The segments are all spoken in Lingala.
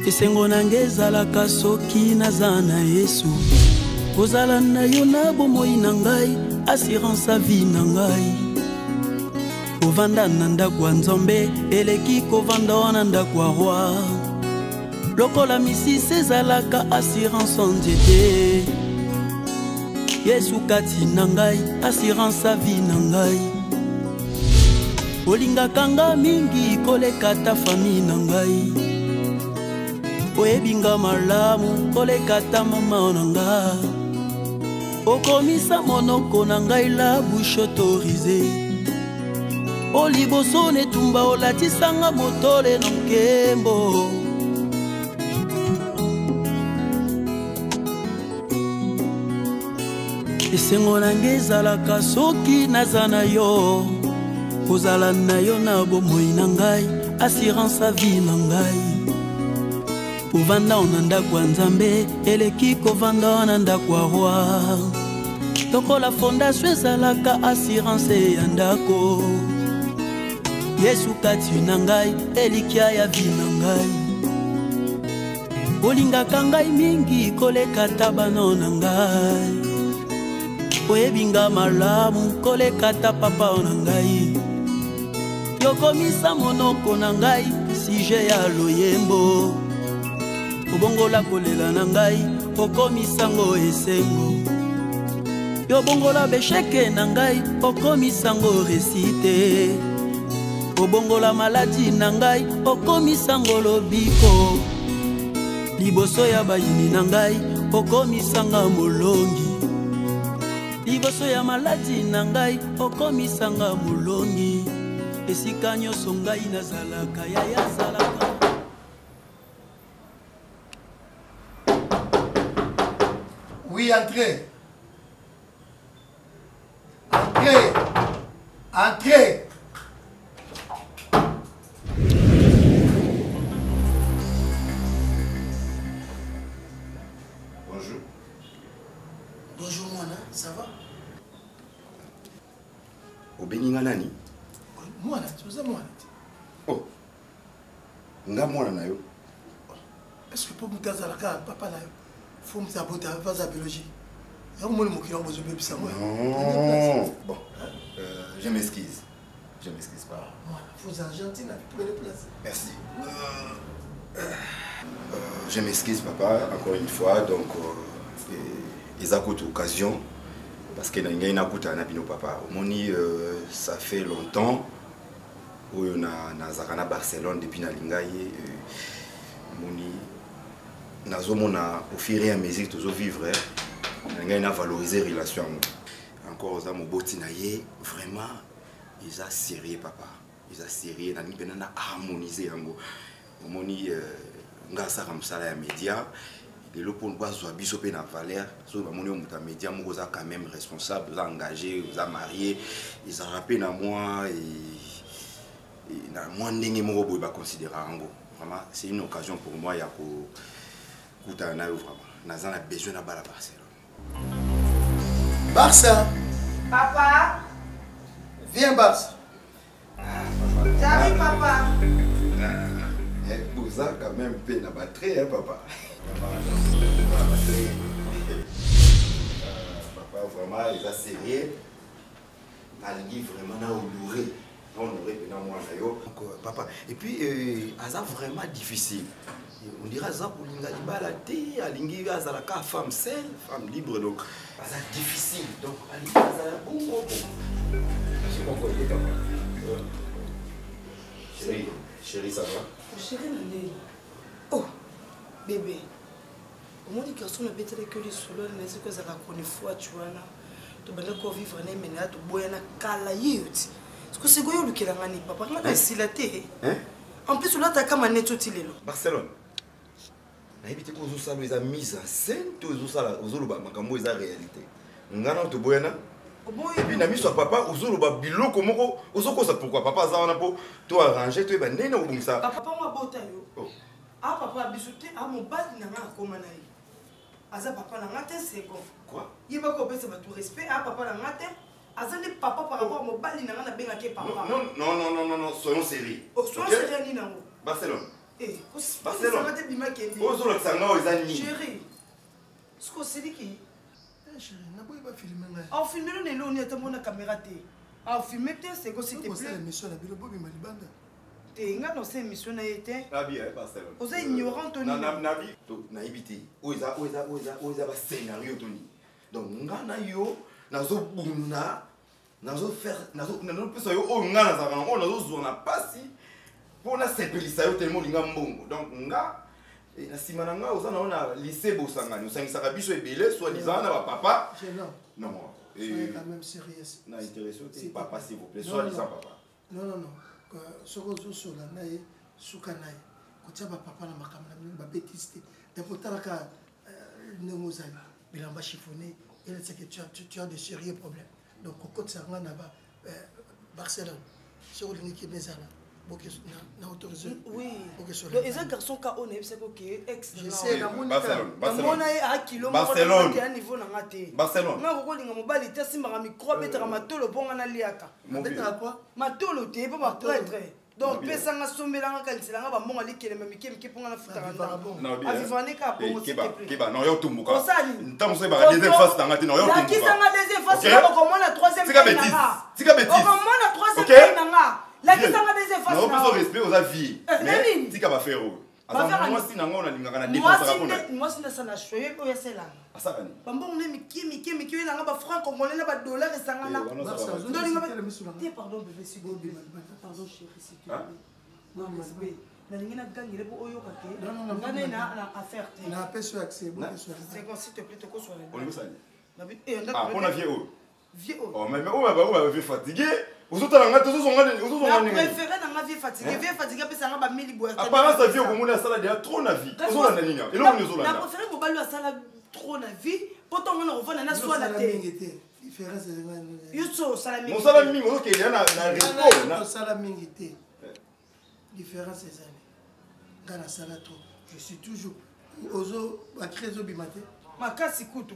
esengo nange ezalaka soki naza na Yesu kozala na yo na bomoi na ngai assurance à vie na ngai kovanda na ndako ya Nzambe eleki kovanda wana ndako ya roi lokola misisi ezalaka assurance en Dieu Yesu kati na ngai assurance à vie na ngai olingaka nga mingi koleka ta famille na ngai oyebinga malamu koleka ta mama na nga okomisa monoko na ngai la bouche autorisée oliboso netumba olatisanga motole na nkembo esengo nange ezalaka soki naza na yo kozala na yo na bomoi na ngai assurance à vie na ngai kovanda na ndako ya Nzambe eleki kovanda na ndako ya roi lokola fondation ezalaka assurance ya ndako Yesu kati na ngai elikia ya vie na ngai olingaka ngai mingi koleka ta bana na ngai oyebinga malamu koleka ta papa na ngai yokomisa monoko na ngai sije ya loyembo obongola kolela na ngai okomisango esengo yobongola besheke na ngai okomisango resite obongola maladi na ngai okomisango lobiko liboso ya bayini na ngai okomisanga molongi liboso ya maladi na ngai okomisanga molongi esika nyonso ngai nazalaka yaya zalaka Oui, entrez. Entrez. Entrez. Bonjour. Bonjour, Moana. Ça va? Obeninga nani? Moana, tu es Moana. Oh. Nga mwana na yo. Est-ce que pour me dire ça, papa là, faut me saboter, pas la biologie. Il y a un moment qui a besoin de ça. Non. Bon, je m'excuse. Je m'excuse pas. Moana, faut Argentine, prenez place. Merci. Je m'excuse, papa, encore une fois. Donc, ils ont eu l'occasion. Parce que nous avons eu papa. Ça fait longtemps. Où on a Barcelone depuis Nalingaye. Au fur et à mesure que nous vivons, nous avons valorisé les relations. Encore aux amis, vraiment, ils sont sérieux, papa. Ils sont sérieux, ils ont harmonisé. Nous avons les médias. Et le pour nous avoir bisopé dans la valeur, les médias sont quand même responsables, ils sont engagés, ils sont mariés, ils ont rappelé dans moi et dans moi ils sont considérés. Vraiment, c'est une occasion pour moi de vraiment. Nous avons besoin de la Barcelone. Barça. Papa. Viens, Barça. J'arrive, papa. Vous avez quand même peine la batterie, hein, papa. Papa, vraiment, ils sont sérieux. Ils vraiment honoré. Papa, et puis, ça vraiment difficile. On dirait ça pour l'ingalibalité, à la femme seule, femme libre, donc c'est difficile. Donc, ça bon. C'est bon, papa. Chérie, ça va? Chérie, oh, bébé. Au moins, les garçons ne bêtent que les solos, mais c'est que ça va connaître foi, tu vois. Tu vas vivre un éménage, tu vas aller parce que c'est quoi le qui l'a gagné, papa? C'est la tête. En plus, là, tu as comme un net Barcelone. Na évité que vous savez la mise en scène, tout ça là, vous avez makambo la réalité. Ngana to boyana. Et puis na miso papa, vous avez bilo komoko, vous avez pourquoi papa ça on a pour tout arranger, tout ben nena ou ça. Papa moi bota yo. Ah papa bisouté à mon bas na nga koma na yi. Aza papa na ngate second. Quoi? Yiba ko pesa ba tout respect à papa na ngate. Azali papa par rapport à mon bali na nga na benga ke papa. Non, soyons sérieux. Oh, soyons sérieux ni nango. Barcelone. Eh, Barcelone. ça te bima kende. Ozo le sanga ozani. Chérie. Ce qu'on s'est dit qui? Chérie, n'a pas filmé. On filme le nélo, on est à mon caméra. On filme peut-être c'est que s'il te plaît. C'est l'émission la bilo bobi malibanda. Et nga dans cette émission na été. Nabi Barcelone. Vous êtes ignorant Tony. Nabi to na ibiti. Oza ba scénario Tony. Donc nga na yo nazo bunda nazo faire nazo pesa yo o nga na zaka on nazo zona pasi pour na sepelisa yo tellement linga mbongo. Donc nga na sima na nga oza na lycée Bosangani osangisaka biso ebele soit disant na ba papa. Non. Soyez quand même sérieux. Na intéressé au papa s'il vous plaît. Soit disant papa. Non. Ce que je suis là, Soukanaï, quand tu as papa, ma bêtise, tu as chiffonné, et c'est que tu as de sérieux problèmes. Donc, quand tu as Barcelone, sur l'équipe des Anna, na autorisé. Oui. Donc, les garçons qui ont c'est que ex. Je sais, Barcelone. Barcelone. Barcelone. Nga ko linga mobali te simba micro betaka matolo bonga na liaka. Betaka quoi? Matolo te pas ba prêtre. Donc pesa nga sombela nga kalisela nga ba monga likele mike ponga na futa nga. Avivane ka bongo s'il te plaît. Keba non yo tumbuka. Ntango so ba deuxième phase tanga te non yo tumbuka. La kisanga deuxième phase ko komona troisième phase nga. Tika bêtise. Ko komona troisième phase nga. La kisanga deuxième phase nga. Non, pas respect aux avis. Mais tika ba faire. Moi si nango na lingaka na dépense rapona. Moi si na sana choye ko yesela. Asakani. Bambon ne miki na nga ba franc congolais na ba dollar esanga na. Pardon bébé si bobi. Pardon chérie si tu veux. Non bébé. Na lingi na gangile bo oyo kake. Non. Na affaire te. Na peso accès, bo peso. C'est comme s'il te plaît te ko soirée. On est ça. Ah, on a vieux. Vieux. Oh mais où va fatigué. Vous autres là ngata zo ngane. Préféré na nga vieux fatigué pesa nga ba mili boya. Apparence vieux ko mona sala déjà trop na vie. Zo la nini. Et là on est zo là. Na préféré mobali wa sala trop na vie. Poto ngana revana na soit la té. Différence de ngane. Yuso salamingi. Mon salamingi OK il y a na repos na salamingi té. Différence des années. Ngana sala trop. Je suis toujours ozo ba crézo bimate. Makasi kutu.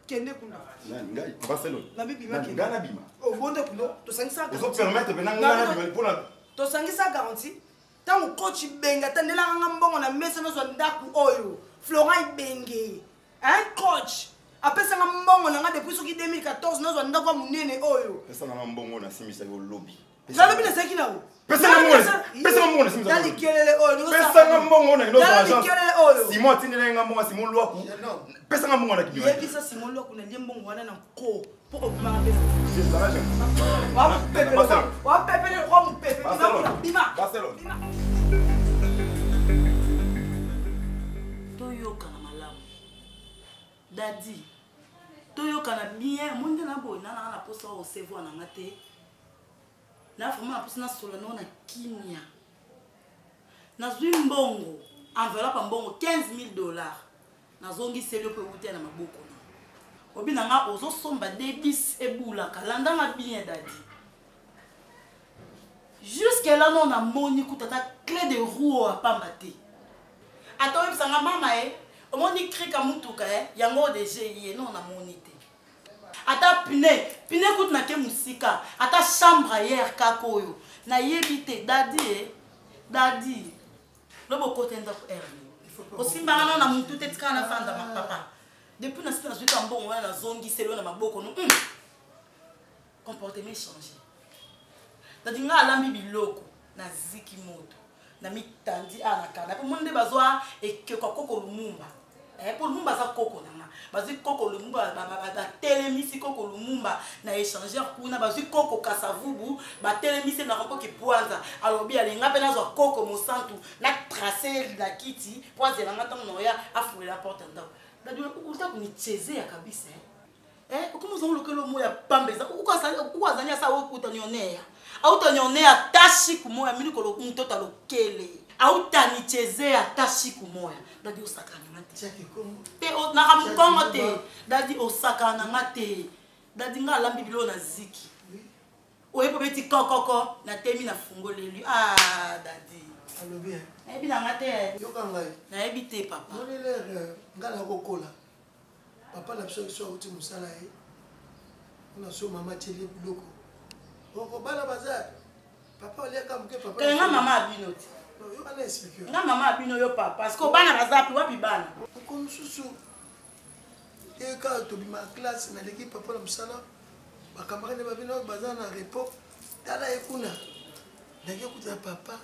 Kende kuna. Ngai Barcelone. Na bibi makende. Ngana bima. O bonde kuno to sangisa. Ozo permettre bena ngana bima pour la. To sangisa garantie. Tango coach benga tandela nga mbongo na mesa no zo ndaku oyo. Florent Ibenge. Un coach. Apesa nga mbongo na nga depuis soki 2014 no zo ndaku munene oyo. Pesa nga mbongo na simisa yo lobby. Na lobby na saki na o. Pesa nga mbongo na simisa. Dali kelele oyo. Pesa nga mbongo na ino zo agence. Dali kelele oyo. Simon tindele nga mbongo Simon Lwaku. Pesa nga mbongo na kinyo. Yebisa Simon Lwaku na liembongo wana na ko. Poko kuma pesa. C'est ça l'argent. Wa pepe le roi mu pepe. Barcelone. Toyoka na malamu. Dadi. Toyoka na bien, monde na boy na posa o sevo na ngate. Na vraiment posa na solo na kimia. Na zwi mbongo, enveloppe mbongo $15,000. Na zongi selio pe wuti na maboko. Obi na nga ozo somba debis ebula kalanda na bien dadi. Jusque là non na moni kutata clé de roue à pambate. Attends bisanga mama omoni krika mutuka yango de GIE non na monité. Ata pine kut na ke musika, ata chambre hier kakoyo. Na yebite dadi. Lobo kote ndako erni. Osimba non na mutu tetika na fanda ma papa. Depuis na sika na zuka mbongo wana na zongi selo na maboko no. Comportement changé. Dadi nga alambi biloko na ziki moto. Na mitandi na kana. Po monde bazwa ke koko lumumba. Pour Lumumba za koko nanga. Bazi koko Lumumba ba telemisi koko Lumumba na échangeur kuna bazi koko Kasavubu ba telemisi na koko ki Pwanza. Alors bi alinga pena zo koko Mosantu na tracer la kiti Pwanza nga tango noya afouler la porte ndako. Dadi ukuta kunichezea kabisa. Comment on lokelo moya pambeza. Ukwazanya sa ukutanionea. Autanionea tashi kumoya mimi ko mtoto lokele. Autanichezea tashi kumoya. Dadi osakana ngate. Te na kamkongo te. Dadi osakana ngate. Dadi nga lambi bilo na ziki. Oyepo beti kokoko na temi na fungolelu. Ah dadi. Allo bien. Ebi na ngate. Yoka ngai. Na ebi te papa. Noni le ngala kokola. Papa la biso so uti musala e. On a so mama teli biloko. Oko bala bazar. Papa oleka muke papa. Kenga mama abinoti. nga mama abino yo papa parce que bana bazapi wapi bana comme susu et quand tu ma classe na l'équipe papa la musala ba camarade ba bino bazana repos tala ekuna ndenge kuta papa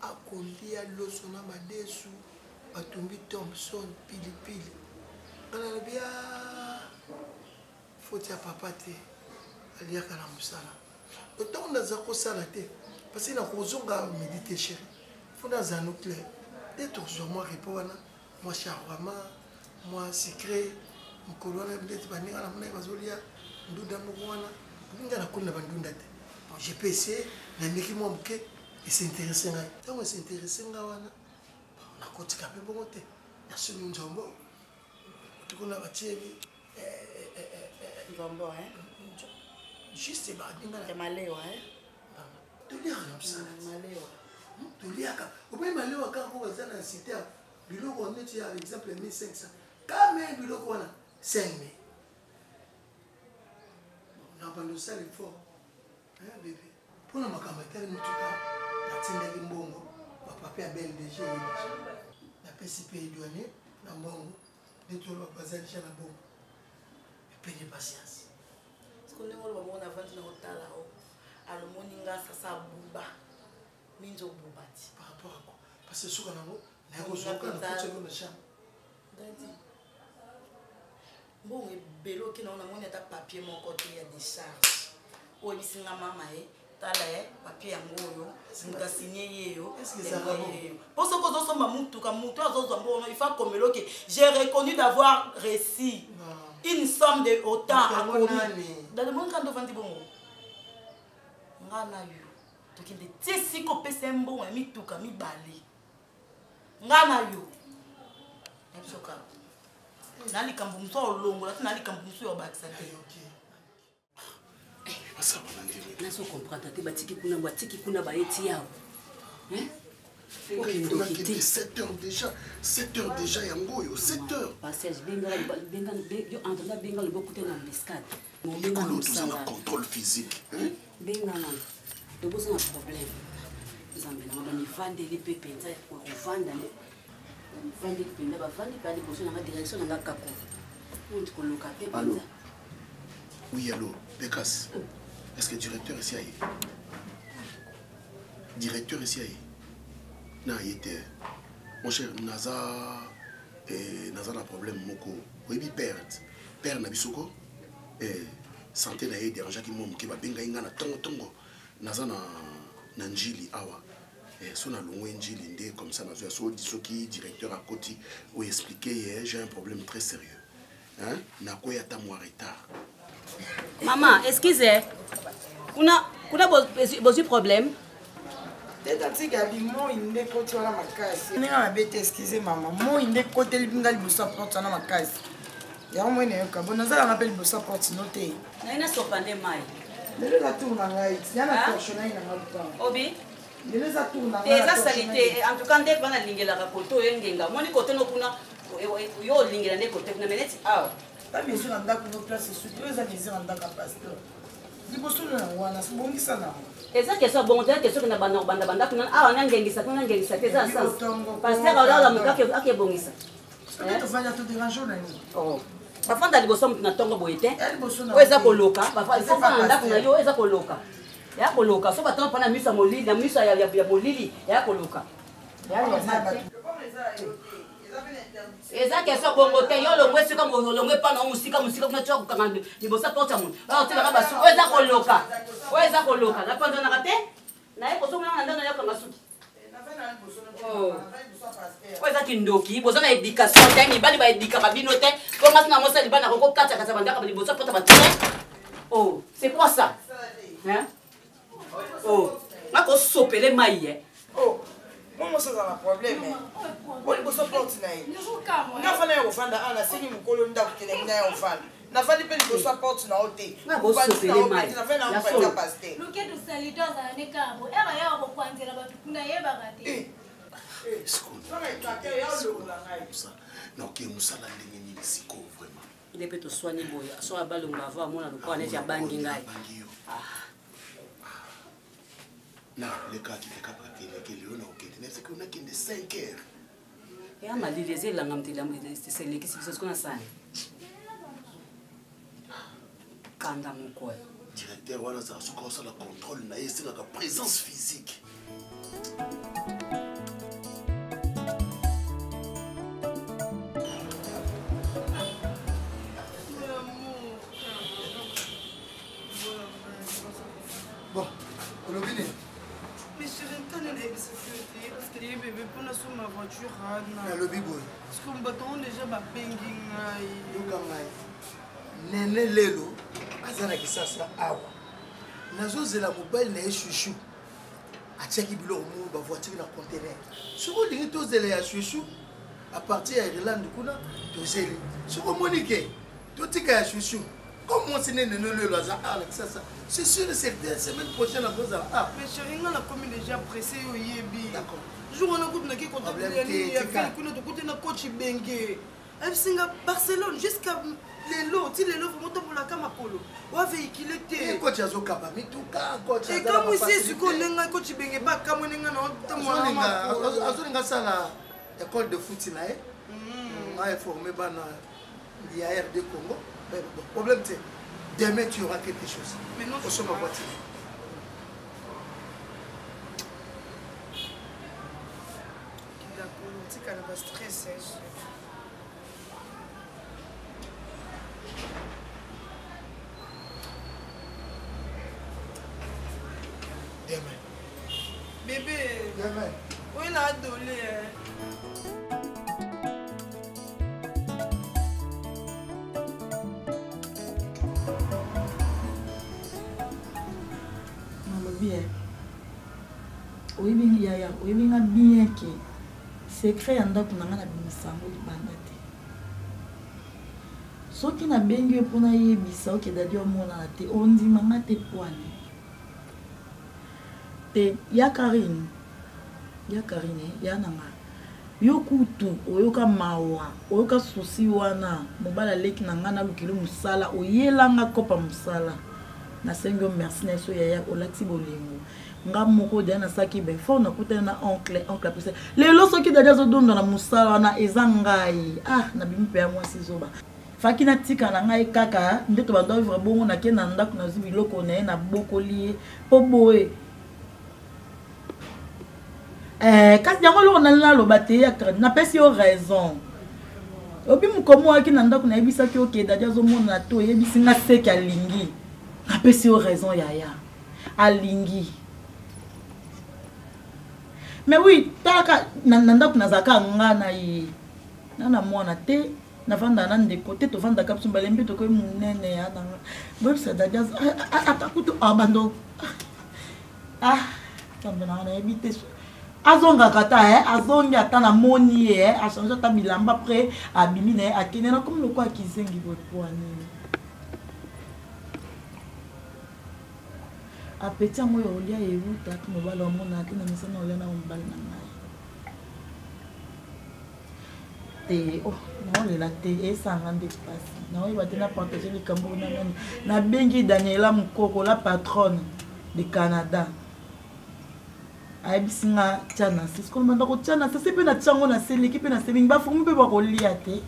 akolia loso na madesu batumbi Thompson pilipili ngana bia faut ya papa te aliaka na musala autant na zako sala te parce que na kozonga méditer chéri faut na za nucléaire et toujours moi répondre moi shawarma moi secret mokolo wana ndeti baninga na mona bazolia nduda moko wana ndinga na kuna bandunda te j'ai pu essayer na miki moi moke et s'intéresser ngai tango s'intéresser ngai wana na kotika pe bongo te na sunu nzombo tukuna batieli nzombo juste ba dinga na malewa tulia comme ça malewa tulia ka obe malewa ka ko za na cité biloko on est par exemple 1500 quand même biloko wana 5000 on a pas le sale fort bébé pour na makamata mutuka natindaki mbongo papa ya BLDG na PCP douanier na mbongo netolo bazali cha na bongo payer patience parce que ndenge lo bamona vandi na hotala o alomoni nga sasa buba minzo bubati par rapport à quoi parce que suka nango na ko soka na futseko na chambre dadi mbongo ebelo ki naona moni ata papier moko te ya décharge oyo bisinga mama tala papier yango oyo mutu asigné yeyo mpo soki ozosomba mutuka mutu azozwa mbono il faut komelo ke j'ai reconnu d'avoir reçu une somme de autant akomi dadi bongo kando vandi bongo nga na yo tokende tie sika opesa mbongo ya mituka mibale nga na yo ebisoka na likambo mosu olongola te na likambo mosu ya obakisa te naso comprendre te batiki kuna baeti yao okendokite 7 heures déjà yango oyo 7 heures passage benga yo entenda benga lobokute na embuscade mobengalo tozanga contrôle physique benga na tobosana problème nzambe na banivandeli mpe mpenza kovanda bavandi mpenza bavandi mpe aliboso nanga direction nanga kako onti koluka mpe mpenza. Oui, allô, Bekas. Est-ce que le directeur ici aille? Directeur ici aille? Non, il était. Mon cher, Naza a problème, Moko. Oui, perte. Père Nabisoko. Santé na ye dérange qui mom qui va benga ingana tongo. Naza na njili awa. So na longo njili ndé comme ça nazo so disoki directeur à côté ou expliquer j'ai un problème très sérieux. Hein? Na ko ya ta mo retard. Maman, excusez. Kuna besoin problème. Tati gabi mo inde koti wana makasi. Ninga mabete excusez maman. Mo inde kote libinga libosa porte wana makasi. Ya mo ene yoka bona za na appelle libosa porte noté. Na ina sopande mai. Lelo za tourna ngai. Yana torchona ina ngalupa. Obi. Lelo za tourna ngai. Eza salite en tout cas ndek bana lingela ka poto yengenga. Moni kote no kuna yo lingela ndek kote na meneti aw. Ta maison en dako no place surtout eza maison en dako pasteur. Liboso na wana sibongisa na. Eza question bon te question na banda kuna awa ngengisa te za sens. Pasteur ala mukake akebongisa. To fanya to déranger na ni. Oh. Bafanda liboso mutu na tongo boyete. O eza koloka, bafanda na ndako na yo eza koloka. Ya koloka so batonga pana misa molili na misa ya molili ya koloka. Ya eza question bongo te yo longwe sika longwe pana musika kuna twa kukanga libosa porta mu ba otela ka basu o eza koloka la panda na kate na ye koso mwana ndana ya kanga suki o eza kindoki boza na éducation te mibali ba éduka babino te konga na mosa libana ko kata kata bandaka libosa porta batele oh c'est quoi ça hein oh ngako sopele mai oh moi ça a un problème bon il faut porte na ye nga fana ya ofanda ana sini mukolo ndako kelenga ya ofanda na fali pe il faut porte na ote na bo sopele mai na fana na fana pasteur luke tu salito za ne kabo era ya ko kwanzela batu kuna yeba gati na ok musala ndenge nini siko vraiment ndepe to soigner boya so abalonga ava mona lokwa ne ya bangi ngai Non, le cas qui fait qu'après que Léon a c'est qu'on a qu'il de 5 heures. Et à ma liaison, la gamme c'est les qui se qu'on a ça. Kanda mon quoi. Directeur, voilà, ça se commence à la contrôle, c'est la présence physique. Bon, on a fini. Mais je rentre dans les sécurité parce que les bébés pour nous sur ma voiture Le biboy. parce qu'on bâton déjà ma penging Nene lelo azana kisasa awa. Nazozela mobile na chouchou. Atiaki bilo mu ba voiture na conteneur. Soko lingi tozela ya chouchou à partir ya Irlande kuna tozeli. Soko monike totika ya chouchou. Comment c'est nene lelo azana kisasa. C'est sûr et certain semaine prochaine à cause ah. mais chérie on a comme déjà pressé au yebi. D'accord. Jour on a goûté na qui contact il y a fait kuna to côté na coach Bengue. Singa Barcelone jusqu'à les lots, si les lots vont monter pour la Kamakolo, on va véhiculer. Et coach Azo Kaba, mais tout cas, coach. Et comme ici, ce qu'on a coach Bengue, pas comme on a Azo ça la école de foot là, on a formé ban l'IAR de Congo. Le problème c'est demain tu auras quelque chose. Mais non, au sommet voiture. D'accord, tu as pas stressé. Bébé, où est la dolé? Maman bien. Oui, bien, yaya. Oui, bien, bien que secret anda kunanga na bimisango libanda te. Soki na bengi pour na yebisa oke dadi omona te ondimanga te poane. Te ya Karine ya nanga yokutu oyoka mawa oyoka susi wana mobala leki nanga na lukilo musala oyelanga kopa musala na sengo merci na so yaya olati bolingo nga moko dia na saki ben fo na kutana na oncle pese lelo soki dadia zo dondo na musala wana ezangai na bimpe ya mwasi zoba faki na tika na ngai kaka ndeto bando vivre bongo na ke na ndako na zibi loko na na bokoli po boye kasi yango loko na loba te ya na pesi yo raison obi mukomo aki na ndako na yebisaki oke dadia zo mona to yebisi nga seki alingi na pesi yo raison yaya alingi mais oui taka na ndako na zaka nga na yi na mwana te na vanda na ndeko te to vanda kapsu balembe to ko munene ya na bo sa dadia atakutu abando tambana na ebite azonga kata azongi ata na moni a changer ta bilamba après abimi na akene na comme le quoi kizengi botwani apeti yango yo olia euta mobala omona te na misana olia na mobali na ngai te naolela te esanga nde pasi naoyeba te na partage likambo na nani nabengi Daniela Mukoko la patronne de Canada ayebisinga tia na se sikoyo banda kotia na se mpe na tiango na se leki mpe na se mingi bafomi mpe bakolia te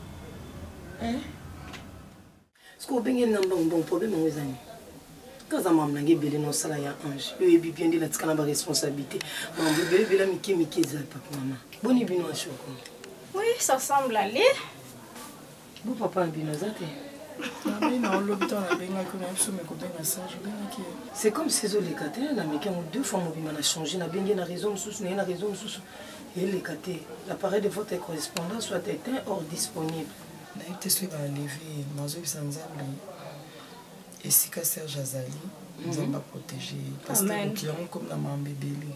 sikoyo obengeli na mbongo problème yango ezani kaza mama nange ebele na osala ya ange oyo yebi bien nde natika na baresponsabilité mambo ebele ebele mike eza papa mama boni bino ya shoko Oui, ça semble aller. bo papa na bino aza te c'est comme ces autres les catés la mec deux fois mon bimana changé na bien na raison sous na raison sous et les catés l'appareil de votre correspondant soit éteint hors disponible na été sur va lever mazo bisanzambe et si ka Serge Azali nous va protéger parce que client comme na mambebeli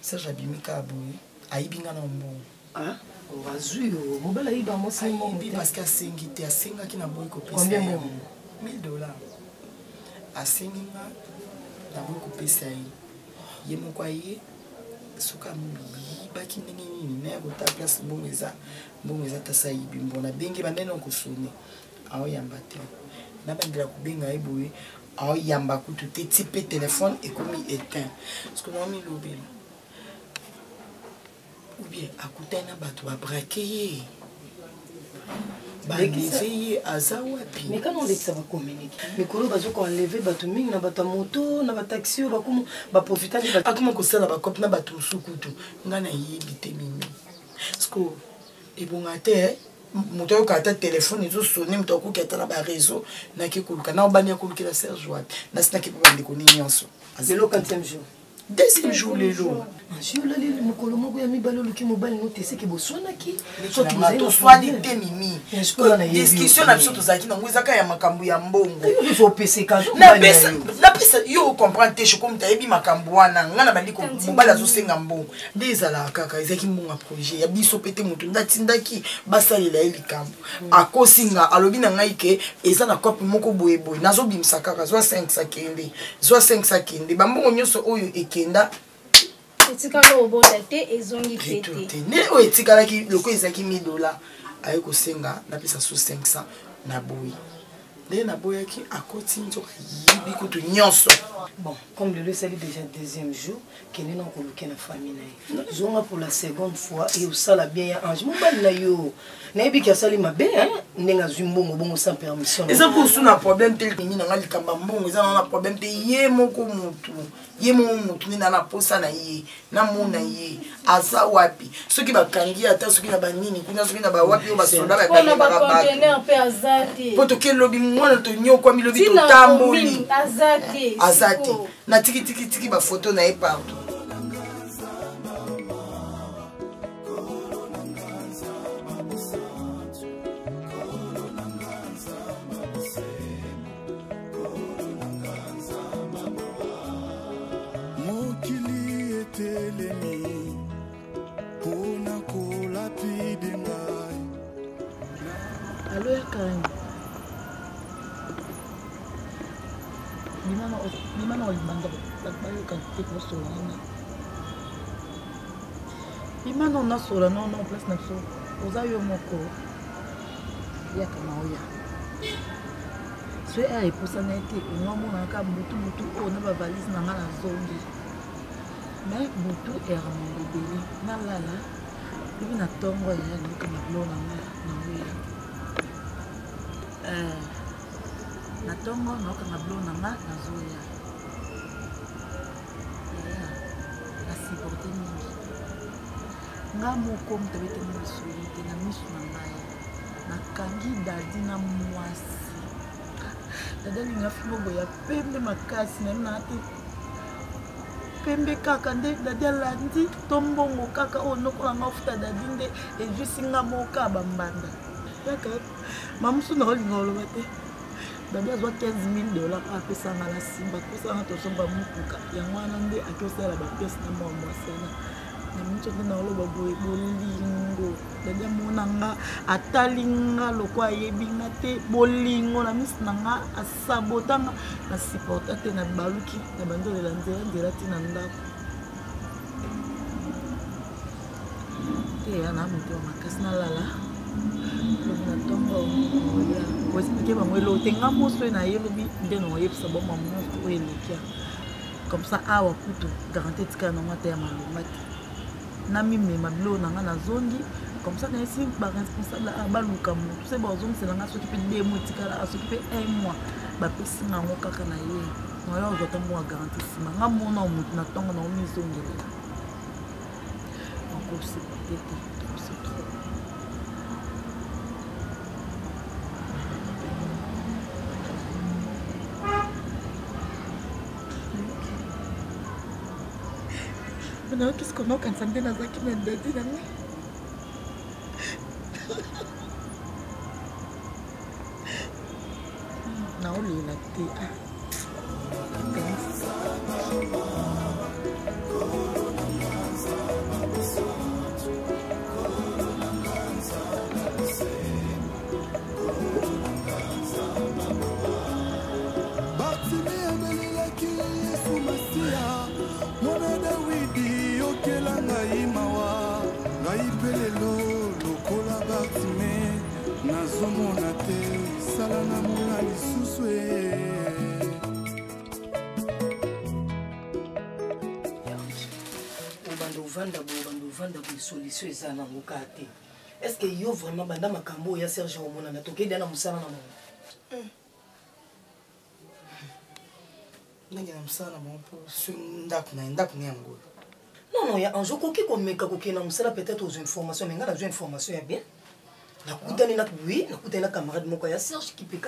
Serge abimika aboui aibinga na mbo Orazui, mobile aïe ba moi c'est mon parce qu'à Singité à Singa qui n'a pas coupé combien $1000 à Singa n'a pas coupé ça y mon coyer soka mbi baki nini na ko ta place bon eza ta ça y bimbo na bengi bandene ko sone awo yamba te na bandela ko benga eboye aoyamba kutu te tipe téléphone ekomi éteint parce que naomi lobela ou bien akutana bato babrake ye baleve ye aza wapi mais quand on lekisa bacommunique mikolo bazokoenleve bato mingi na bato ya moto na bataxi oyo bakomo baprofitali akoma kosala bacope na bato mosusu kutu ngai nayebi te mimi parce que ebonga te moto oyoka ata telefone ezosone moto akoki ata na bareseau naki koluka na obandi akolukela serge wapi nasi naki mpe bandeko ni nyonso lelo 4e jour deuxième jour lelo olali mokolo moko ya mibale oluki mobali no teseke boswanaki toswani te mimi discussion na biso tozalaki nango ezaka ya makambo ya mbongo napesa yo comprendre te shoko moto ayebi makambo wana ngai na bandi mobali azosenga mbongo nde ezalaka kaka ezalaki mbongo ya projet ya biso mpe te moto ndatindaki basalela ye likambo akosinga alobi na ngai ke eza na kope moko boyeboye nazobimisa kaka zwa 5 kende bambongo nyonso oyo ekenda etikala obonda te ezongi pete ne oyo etikalaki loko ezalaki $1000 aye kosenga napesa so 500 na boyi nde naboyaki akoti nzoka yibi kutu nyonso bon comme lelo esali déjà 2e jour kende na koluke na famille na ye zonga pour la seconde fois e osala bien ya ange mobali na yo nayebiki asali mabe ndenge azwi mbongo bongo sans permission eza kosu na problème te mingi na nga likamba mbongo eza na problème te ye moko mutu ye mutu nde na posa na ye na mona ye aza wapi soki bakangi ata soki na banini kuna soki na bawapi oyo basoda bakangaka bato po toke lobi mwana tonyokwami lobi totamboli aza te na tikitiki bafoto na ye partout Allo ya Karen. Limana olimanda bayo kante ko solana. Limana na solana na place na so. Ozayo moko. Ya kama oya. So ai posa na ete ngomo na ka mutu o na ba valise na ngala zongi. Mais mutu era mon bébé na lala. Bibi na tongo ya ni kama blona na oya. Na tongo na okanga blo na nga na zoya na siporte mingi nga moko mtabete na misoli te na misu na ngai nakangi dadi na mwasi dada linga fimo boya pembe makasi na mina te pembe kaka nde dadi alandi to mbongo kaka oyo nokola nga ofuta dadi nde ejusi nga moka bambanda yaka mamusu na olinga oloba te dadi azwa $15,000 apesanga na simba akosanga tosomba mutuka yango wana nde akosala bapesi na mwa mwasana na minso nde na oloba boye bolingo dadi amonanga atalinga loko ayebinga te bolingo na misi na nga asabotanga na siporta te na baluki na bandolela nzela te na ndako te ya na moto ya makasi nalala lobi na ntongo oya oexplike bango elo te nga moso na ye lobi nde na oyebisa boma moto oyo elekia comme ça awa kutu garanti etikala nango ata ya malonga te na mimema biloko na nga nazongi comme ça naesi baresponsable baluka motu se bazongisela nga soki mpe 2 mois etikala soki mpe 1 mois bapesinga yango kaka na ye naoya ozwa ntango ya garanti nsima nga mona motu na ntongo na omizongela nakosepate te c'est trop. Maintenant, qu'est-ce qu'on a quand ça me donne à ça qui m'a dit d'amener? Non, il a été. Nazomona te sala na mona lisusu vanda bo solution eza nango kaka te. Est-ce que yo vraiment banda makambo ya Serge omonana tokende na mosala na mo? Ndenge na mosala na mo po ndako na yango. Non, il y a un jour qui a peut-être aux informations, mais il y a des informations bien. Oui, il y a un camarade qui Serge qui PK.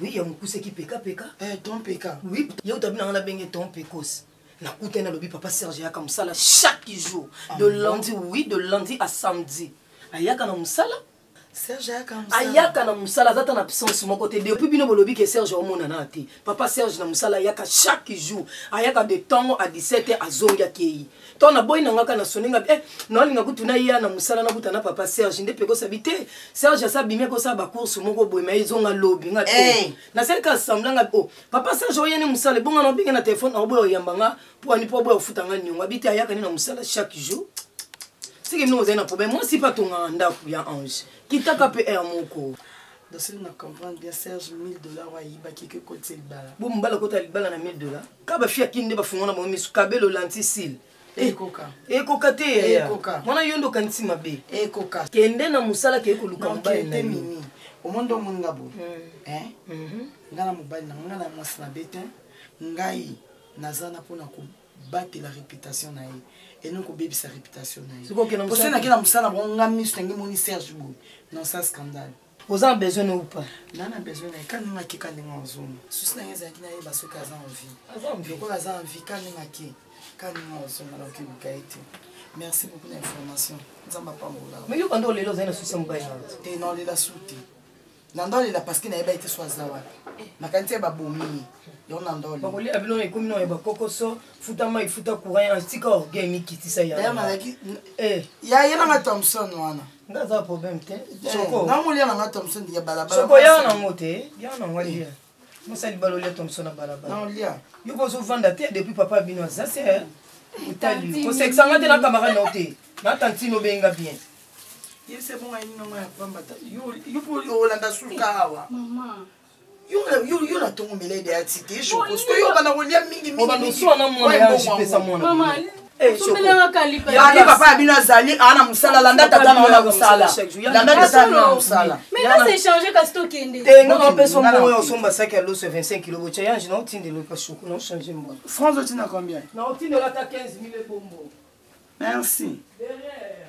Oui, il y a un poussé qui PK. Ton PK. Oui, il y a un ton PKOS. Il y a un papa Serge comme ça chaque jour. De lundi à samedi. Il y a un Serge ayaka na musala zata na absence mon côté depuis bino bolobi que Serge omonana te papa Serge na musala ayaka chaque jour ayaka de temps à 17h azonga kei to na boy nanga kana soninga no linga kutuna ya na musala na kutana papa Serge ndé peko sabité Serge asabimé ko sa ba course moko boy mais izonga lobby nga na sel ka semblanga papa Serge oyene musala bonga no binga na téléphone na boy oyambanga pour ani pour boy ofutanga nyonga bité ayaka ni na musala chaque jour. Si nous avons un problème, moi si pas ton anda ou bien ange, qui t'a capé un moko. Donc si nous comprenons bien Serge $1000 wa yiba qui que côté le bala. Bon mbala côté le bala na $1000. Ka ba fia kinde ba fungona mo misu kabelo lenticule. Ekoka. Ekoka te ya. Ekoka. Mona yondo kanti mabe. Ekoka. Kende na musala ke ekoluka mbala na mini. Au monde munga bo. Ngana mobali na ngana mwasi na bete. Ngai nazana pona ko battre la réputation na ye. Et nous, on sa réputation. Pour ça, on a un Serge Bou. Non, ça scandale. Vous avez besoin ou pas? Non, on a besoin. Quand on a quelqu'un dans la zone, si on a envie, merci beaucoup d'informations. Mais vous avez les gens qui non, les souté. Nandol il a parce qu'il n'a pas été choisi. Ma quantité ba bomi. Yon nandol. Ba boli abino e komi no e ba kokoso futa mai futa courant en stika orgami kiti sa ya. Ya malaki ya na Thompson wana. Ngaza problème te. Soko. Na mo lia na Thompson ya balabala. Soko ya na ngote. Ya na ngwalia. Mo sali balolia Thompson na balabala. Na lia. Yo bozo vanda te depuis papa bino ça c'est Italie. Ko sexanga te na camarade na ote. Na tantino benga bien. C'est bon, il faut Yolanda Sukawa. Maman. You la tombe mêlée de Atiki. Je pense que you va William Mingi. On va nous soigner mon maman. Eh, papa Abina Zali, Anna Musala, Landa Tata na Musala. Landa Tata na Musala. Mais là c'est changé quand stock ende. Non, on peut son moyo son sac à l'eau sur 25 kg. Tu as un tin de l'eau pas choco, non changer moi. France Otina combien? Non, Otina de la 15 000 bonbons. Merci. Derrière.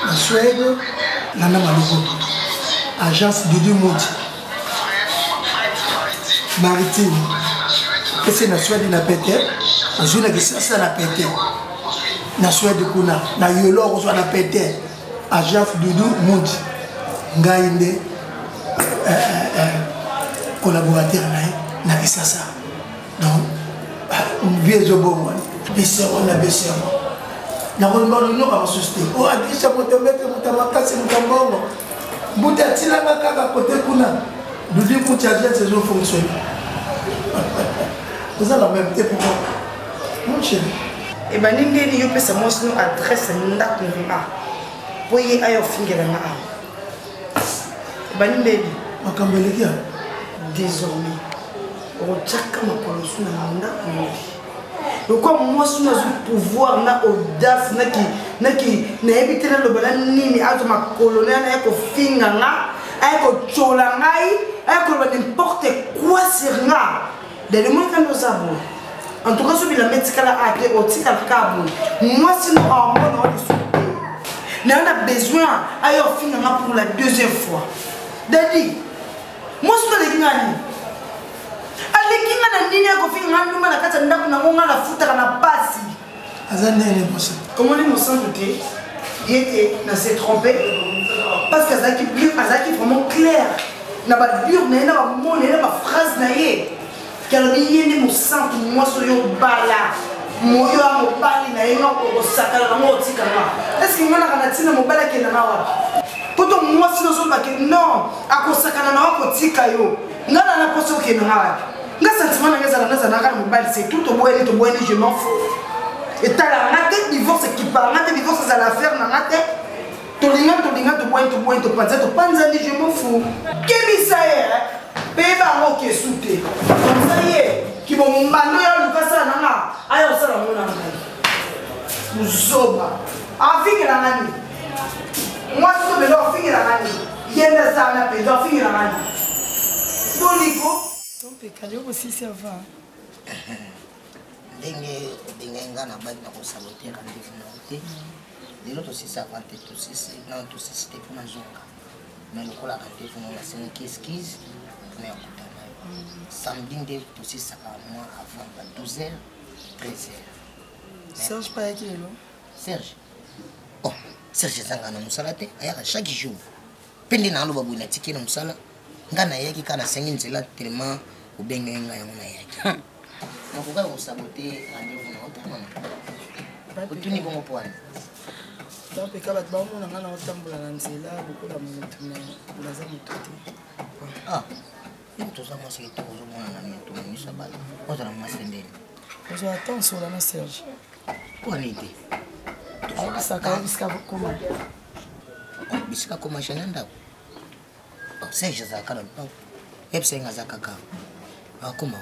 La Suède, Nana Maluko, agence Dudu Mouti, maritime, et c'est la Suède n'a pété, la Suède n'a pété, la Suède kuna, la Yolo reçoit la pété, agence Dudu Mouti, Ngaïnde, collaborateur na Kisasa. Donc, vieux Jobo, on a baissé. Na kolomba no ka société o adisha pote mettre mutamaka mutambo butati la kaka côté kuna dudi pour charger ces eaux fonctionnent vous avez la même tête pour moi mon chéri et ben ningeni yo pesa mo sino adresse ndako nga boye ayo fingela nga ben ningeni makambeleki désormais on chaka makolosu na ndako. Donc comme moi je suis pouvoir na audace na éviter le bala nini ato ma colonel na ko finga nga ay ko chola ngai ay ko n'importe quoi sur nga de le monde quand ça bon en tout cas sur la médicale à te otika kabo moi sinon en mon on est on a besoin ay ko finga nga pour la deuxième fois dadi moi je suis ngani Alikinga na nini yako finga ngandu na kata ndaku na ngonga na futa kana pasi. Azanene bossa. Comment les me semble que il était na s'est trompé parce que Azaki vraiment clair. Na ba dur na ba mone na ba phrase na ye. Car yene mo sent moi so yo bala. Moyo a mo bali na ye ngoko sakala na mo tika na. Est-ce que ngana kana tina mo bala ke na wa? Poto moi si no so ba ke non akosakana na ko tika yo. Nga na poso ke nga. Nga sentiment na ngeza na za na mobile c'est tout au bois je m'en fous. Et t'as la ngate divorce qui parle, ngate divorce à l'affaire na ngate. Tolinga to bois to panza ni je m'en fous. Kebisa Peba ngo ke soute. Comme ça y est, qui vont m'emballer à l'ukasa nanga. Ayo sala mona ngani. Muzoba. Afiki la ngani. Moi so belo afiki la ngani. Yenda sana pe do afiki la ngani. Boniko. Tompe kali aussi ça va. Ndenge ngana bali na ko saboter rendez-vous na hotel. Lelo to si ça va te to si na to si c'était pour mazonga. Mais le ko la rendez-vous na c'est une kiss. Samedi, aussi ça va moi avant 12h, 13h. Serge pas qui est là? Serge. Oh, Serge Zanga na musala te, aya chaque jour. Pende na aloba buna tiki na musala. Ngana yaki kana sengi nzela tellement ubenge nga ya mona yaki. Na kuka ko saboter rendez-vous na hotel mama. Utuni bongo poani. Donc pe kabat ba mona ngana otambola na nzela bukola mutu na naza mutu te. Ah. Tout ça, moi, c'est tout le monde tout le monde bali. Moi, je suis attends sur la Serge. Quoi l'idée? Ça quand bisca comment? Bisca comment chenanda? Serge za kana pa. Epsenga za kaka. Ah comment?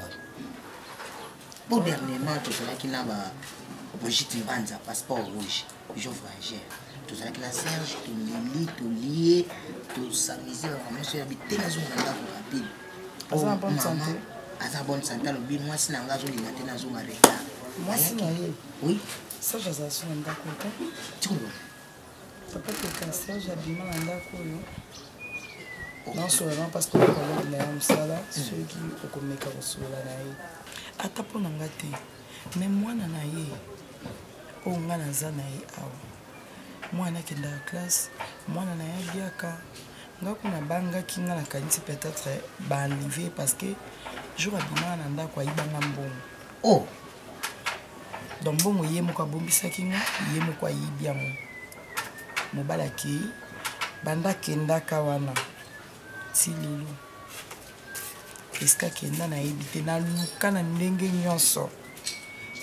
Pour dernièrement tout ça qui n'a pas Brigitte Banza passeport rouge. Je voyageur. Tout ça qui la Serge tout lié tout s'amuser en monsieur habiter dans une rapide. Aza bonne santé. Aza bonne santé le bi moi sina ngazo linga tena zo mareka. Moi sina ye. Oui. Ça je za so nda konta. Tikulo. Papa que cancer j'habille nda ko yo. Non seulement parce que on est en sala ceux qui okomeka kosola na ye. Ata pona ngate. Mais moi na ye. O ngana za na ye awa. Moi na kenda classe, moi na ya biaka. Ngakuna banga kinga na kanisi peut-être ba enlever parce que jour abima na nda kwa ibanga mbongo. Oh. Donc bongo yemo kwa bombisa kinga yemo kwa yibia mo. Mobala ki banda kenda kawana. Ti lelo. Eska kenda na ebite na luka na ndenge nyonso.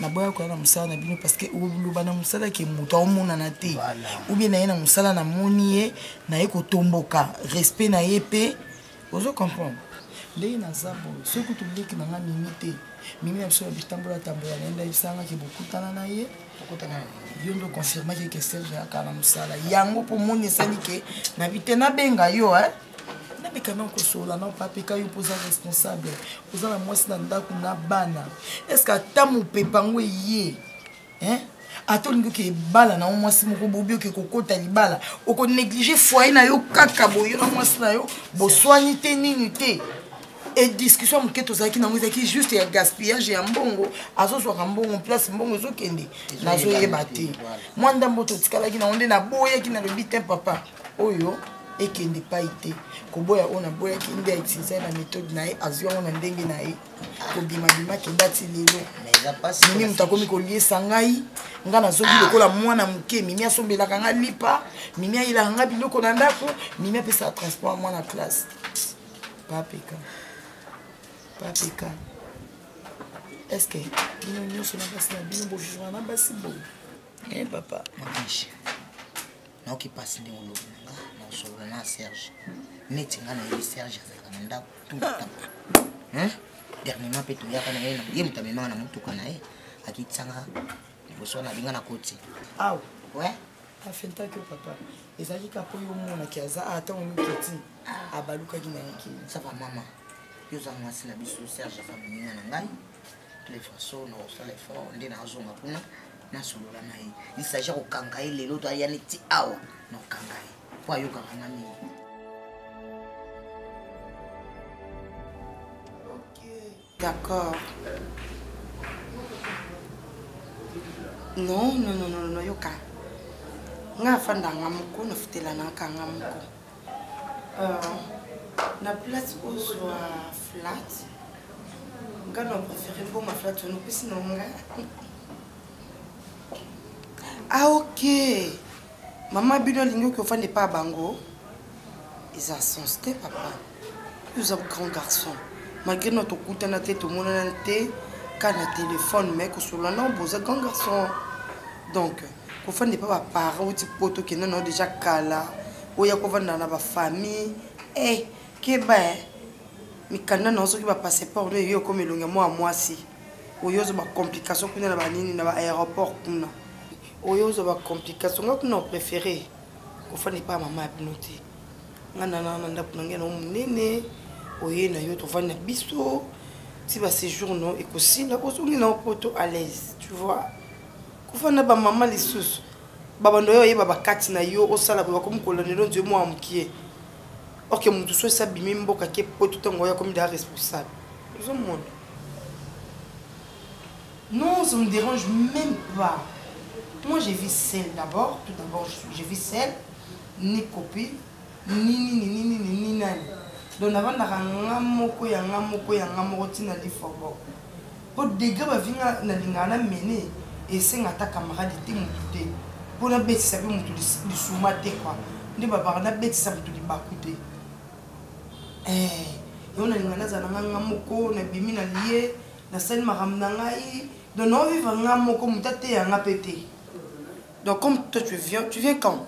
Na boya kwa na musala na bino parce que uluba na musala ke muto omona na te ou bien na ye na musala na moniye na ye ko tomboka respect na ye pe ozo comprendre ndenge na zabo ce que tu dis que na mimi te mimi absolu bitambola tambola nenda isanga ke bokutana na ye bokutana yo ndo confirmer que Serge akana musala yango po moni sali ke na bite na benga yo na bekana ko sola na papa ka yo posa responsable posa na mwasi na ndako na bana est-ce que tamu pepango ye atolingo ke bala na mwasi moko bobi ke kokota libala oko négliger foyer na yo kaka boyo na mwasi na yo bo soigner te nini te et discussion mketo zaki na mwezi ki juste ya gaspillage ya mbongo azoso ka mbongo place mbongo zo kende na zo yeba te mwanda mboto tikala ki na onde na boya ki na lebi te papa oyo ekende pa ite koboya ona boya ki nde utiliser la méthode na ye azio ona ndenge na ye ko bima bima ke dati lelo mimi mutakomi ko liesa ngai ngana zobi lokola mwana muke mimi asombela kanga lipa mimi ayila nga biloko na ndako mimi apesa transport mwana classe papeka est-ce que bino nyonso na basi na bino bovivre na basi bo papa mabishi na okipasi ndenge olobi nanga na osobola na Serge neti nga na yebi Serge azalaka na ndako tout le temps dernièrement mpe toyaka na ye moto amemanga na motuka na ye akitisanga liboso na linga na koti aw ouais afentaki yo papa ezalaki kapo yo omonaki aza ata omiketi abalukaki na ye kini sava mama yo oza mwasi na biso Serge aza moninga na ngai les façons na osala effort nde nazonga kuna nasolola na ye il s'agit kokanga ye lelo to aya neti awa na okanga ye po ayokaka nga mingi d'accord. Non, yoka. Nga fanda nga moko na futela na kanga moko. Na place où soit flat. Nga no préféré pour ma flat no pisi no nga. Ah OK. Maman bino lingo ko fande pa bango. Ils a son sté papa. Nous sommes grands garçons. Malgré notre coup de tête, tout le monde a été quand le téléphone, mais que sur le nom, vous êtes grands garçons. Donc, vous ne pas parents ou poto qui n'ont déjà cala, ou ya qu'on va dans la famille. Eh, que ben, mais quand on a pas passer par nous, il y a comme le moi si. Ou il y a des complications qu'on a dans l'aéroport. Ou il y a des complications qu'on a préféré. Qu'on ne pas maman hypnotique. Nanana punangena omunene oye na yo tovanda biso ti ba séjour non et aussi là ozongi na poto à l'aise tu vois kufana ba maman lisusu baba ndo yo yeba bakati na yo osala ba comme colonel ndio mo amukie OK mutu so sa bimi mboka ke poto tango ya comme des responsables tout le monde non ça me dérange même pas moi j'ai vu celle d'abord tout d'abord j'ai vu celle ni copine ni nani donc avant na moko ya moko tina lifobo po dégâts ba vinga na lingana mené et senga ta camarade te muté pour na beti sabi mutu li sumate quoi ndi baba na beti sabi mutu li bakute yo na lingana za na moko na bimi na lié na sel maramna ngai donc no vivre nga moko mutate ya nga pété donc comme toi tu viens quand?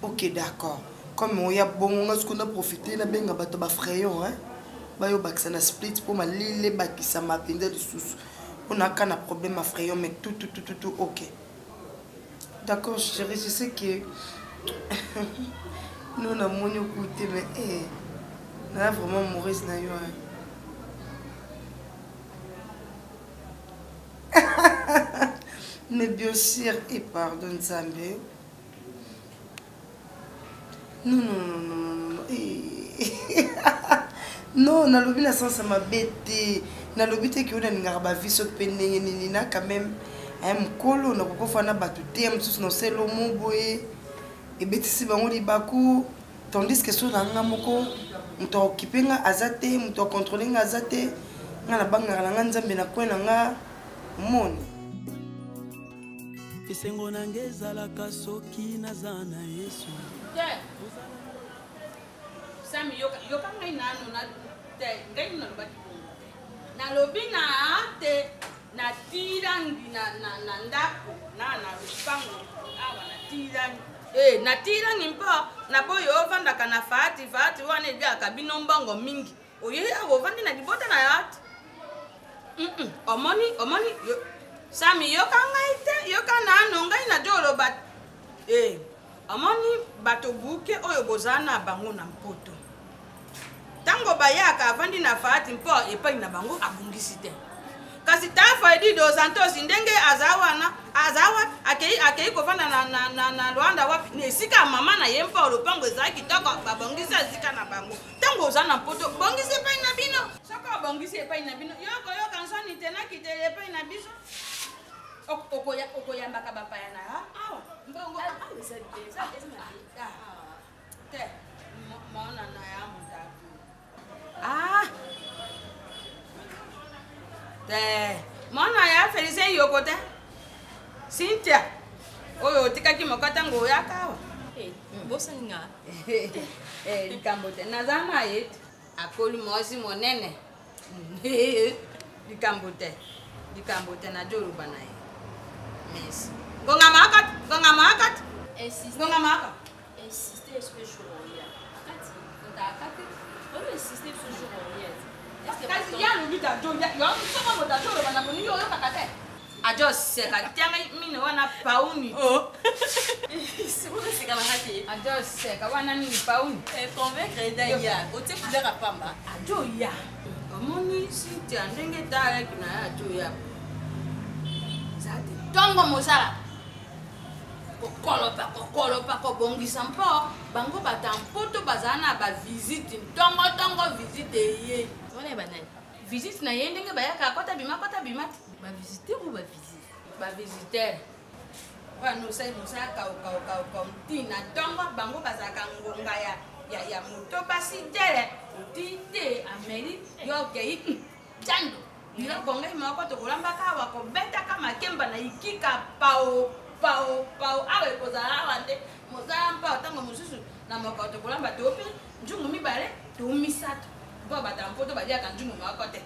Ok, d'accord. Comme on y a bon, on a profité, on a bien battu ma frayon, hein. Bah yo bak ça na split pour ma lile baki ça m'a pendé de sous. On a qu'un problème à frayon, mais tout, ok. D'accord, chérie, je sais que nous on a mon côté, mais on a vraiment Maurice na yo. Mais bien sûr, et pardonne Zambé. Non. Non, na lobi na sens ma bête. Na lobi te ki ona ngarba viso pendenge nini na quand même un kolo na ko fana batu te am tous no selo mo boye. E betisi bango li baku tandis que sur nga moko muto okipenga azate, muto contrôler nga azate. Nga na banga na nzambe na kwena nga moni. Esengo nangeza la kasoki nazana Yesu. Sami yoka ngai nanu na te ngai na lobaki bongo na lobi na te na tirangi na ndako na lupango awa na tirangi na tirangi mpo na boyo ovandaka na fati wana ebi akabino mbongo mingi oye awo vandi na libota na yati omoni Sami yoka ngai te yoka nanu ngai na joloba amoni bato buke oyo bozana bango na mpoto tango bayaka avandi na fati mpo epai na bango abungisi te kasi tafa edi do Santos ndenge azawa akei kovanda na Rwanda wapi nesika mama na ye mpo lopango ezalaki kitoko babongisi azika na bango tango ozana mpoto bongisi epai na bino soko bongisi epai na bino yoka nsoni tena kitele epai na biso okoyambaka bapaya na awa mbongo te maona na ya mutatu te maona ya Felicien yoko te Cynthia oyo tikaki mokata ngo yakawa bosanga likambo te nazama yete akoli mosi monene likambo te na joluba na ye merci gonga makat insister ce jour là akati akati on insister ce jour là kasi ya lubita jo ya yo soma moda jo bana kuni yo kakate ajo seka tianga mine wana pauni sibona seka mahati ajo seka wana ni pauni convaincre daya ote kudera pamba ajo ya omoni si ndenge tare kina ya jo ya zati tongo mosala kokolopa kobongisa mpo bango batampoto bazana ba visite tongo visite ye wana banani visite na ye ndenge bayaka kota bima ba visiteur ou ba visiteur wana sai musa ka ntina tongo bango bazaka ngonga ya moto basi tere utite ameri yoke chando yo kongai moko to kulamba ka wako beta kama kemba na ikika pao awe kozala wande mozamba tango mosusu na mokoto kolamba tope njungu mibale to misato ba batampoto badiaka njungu makote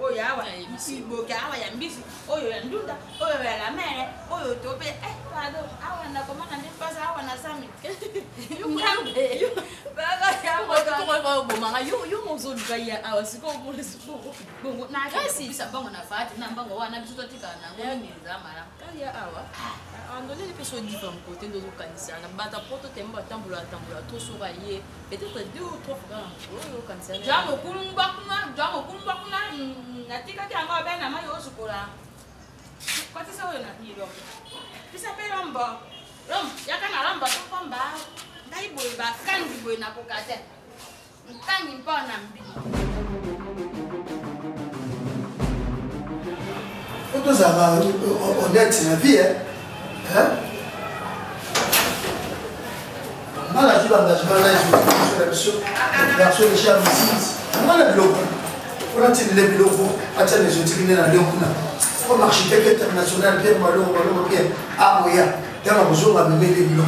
oyo awa iboke awa ya mbisi oyo ya ndunda oyo ya la mere oyo tope pardon awa na komana ndi pasa awa na sami yo baba ya moto bomanga yo mozo lukaya awa siko mole siko bongo na kasi sabango na fati na mbango wana biso totika na ngoni zamala kaya awa andone les personnes différentes côté de l'organisation na bata poto temba tambula to sura ye peut-être 2 ou 3 fois oyo kanisa jamo kulumba kuna natika kanga bana mayo osukola kwati sawo na hiro bisa pe lomba yakana lomba to komba ngai boy ba kandi boy na kokate ntangi mpona mbi Faut ça va honnête la vie hein. Voilà, tu vas engagement là, je la version de Charles VI. Voilà le bloc. On a tiré les blocs, on a tiré les outils qui sont dans le comme architecte international, Pierre Malo, Pierre Amoya, dans la maison, on a mis les blocs.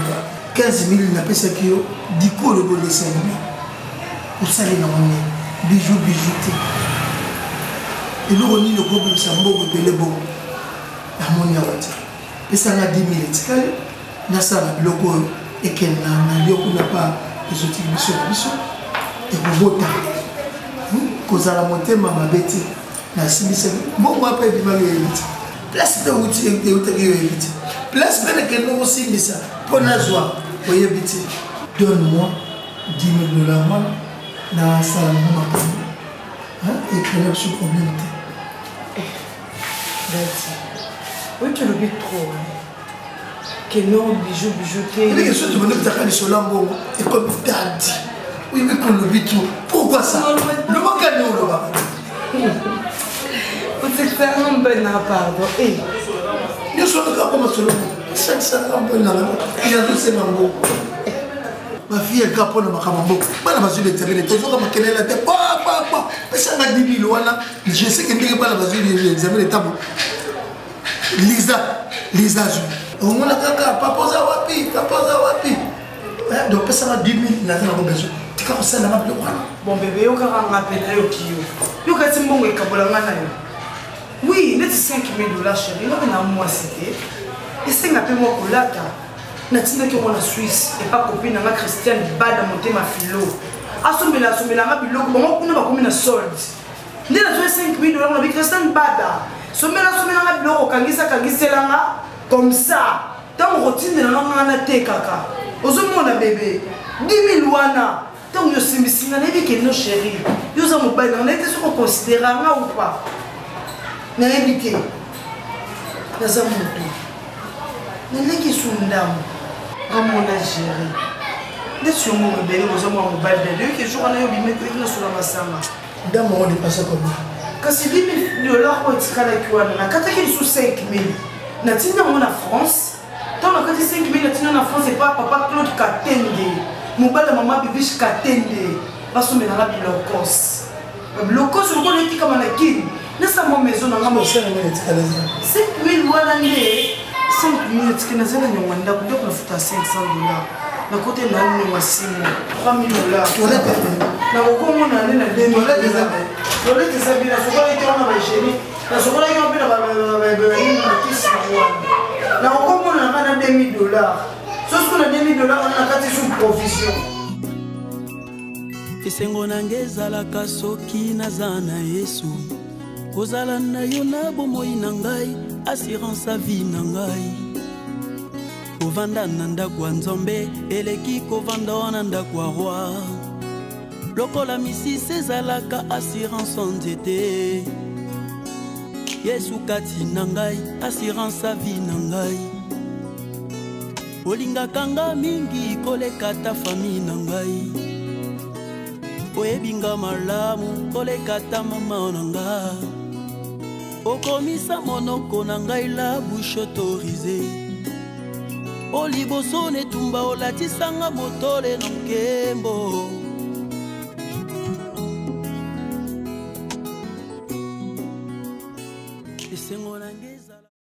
15 000, il n'a pas ce qu'il y a. 10 coups de bon dessin. Pour ça, les noms, bijoux, bijoutés. Et nous, on a le groupe de Sambo, le bon. La monnaie à voiture. Et ça a 10 000. Na sala biloko ekena na lioko na pas les outils biso et bobota kozala motema mabeti na simisa bongo après bimalo yebiti place de outil et outil yebiti place bene que nous simisa pona zwa oyebiti donne-moi 10 000 $, na sala mama et prenez ce problème oui tu le dis trop que non, bijoux, bijoutés. Mais qu'est-ce que tu veux dire que tu as et comme tu as dit, oui, mais qu'on le vit tout. Pourquoi ça? Le mot gagne ou le bas? Vous êtes tellement bonne à pardon. Et je suis le cas comme ça. Chaque fois, il y a tous ces mambo. Ma fille est capable de m'accompagner. Je suis le terrain. Tu vois comment elle est là. Papa, mais ça m'a dit mille euros. Je sais qu'elle n'est pas la base de l'examen de tabou. Lisa, on a papa wapi. Donc ça va 10 000 n'a besoin. Tu as ça là bon bébé yo ka rappelé yo kiyo. Yo ka timbongo ekabola ngana yo. Oui, net 5 000 $, chérie. Yo na moi c'était. Et c'est ngape mo kolata. Na tinda ki on la Suisse et pas copine na Christiane bada monter ma philo. Asomela nga biloko bon kuna ba komina solde. Ndela 5 000 $ na bi Christiane bada. Somela nga biloko kangisela nga comme ça. Tant routine de la tête kaka. Ozomona bébé 10 000 wana. Tant yo simisina nebi ke no chérie. Yo za mobile on était sur considérer nga ou pas. Na éviter. Na za moto. Na leki sundamu. Amona chérie. Des sur mon bébé ozomona mobile de lui que jour na yo bimete na sur la masanga. Dama on est passé comme kasi 10 000 $ ko tikala kiwana na kataki sous 5 000. Na tina on en France. Tant que 5 000 $ en France, c'est pas papa Claude Katende. Mon père et maman Bibiche Katende. Parce que je suis Locos. Locos, je connais comme un qui. N'est-ce pas mon maison dans la maison? 5 000 $. 5 000 $. 5 000 $. Tu n'as pas de on a 500 $. Na côté na nous aussi 3 000 $. On a perdu. Na comment on a na 2 000 $. On a des habits na sokola qui on a chéri. Na sokola qui on a na okomona na 2 000 $. Sosko na 2 000 $, on a kati sous provision. Esengo nange ezalaka soki naza na Yesu. Kozala na yo na bomoi na ngai, assurance à vie na ngai. Kovanda na ndako ya Nzambe, eleki kovanda wana ndako ya roi. Lokola misisi ezalaka assurance en nzete. Yesu kati na ngai, assurance à vie na ngai. Olingaka nga mingi koleka ta famille na ngai. Oyebinga malamu koleka ta mama na nga. Okomisa monoko na ngai la bouche autorisée. Oliboso netumba olatisanga motole na nkembo.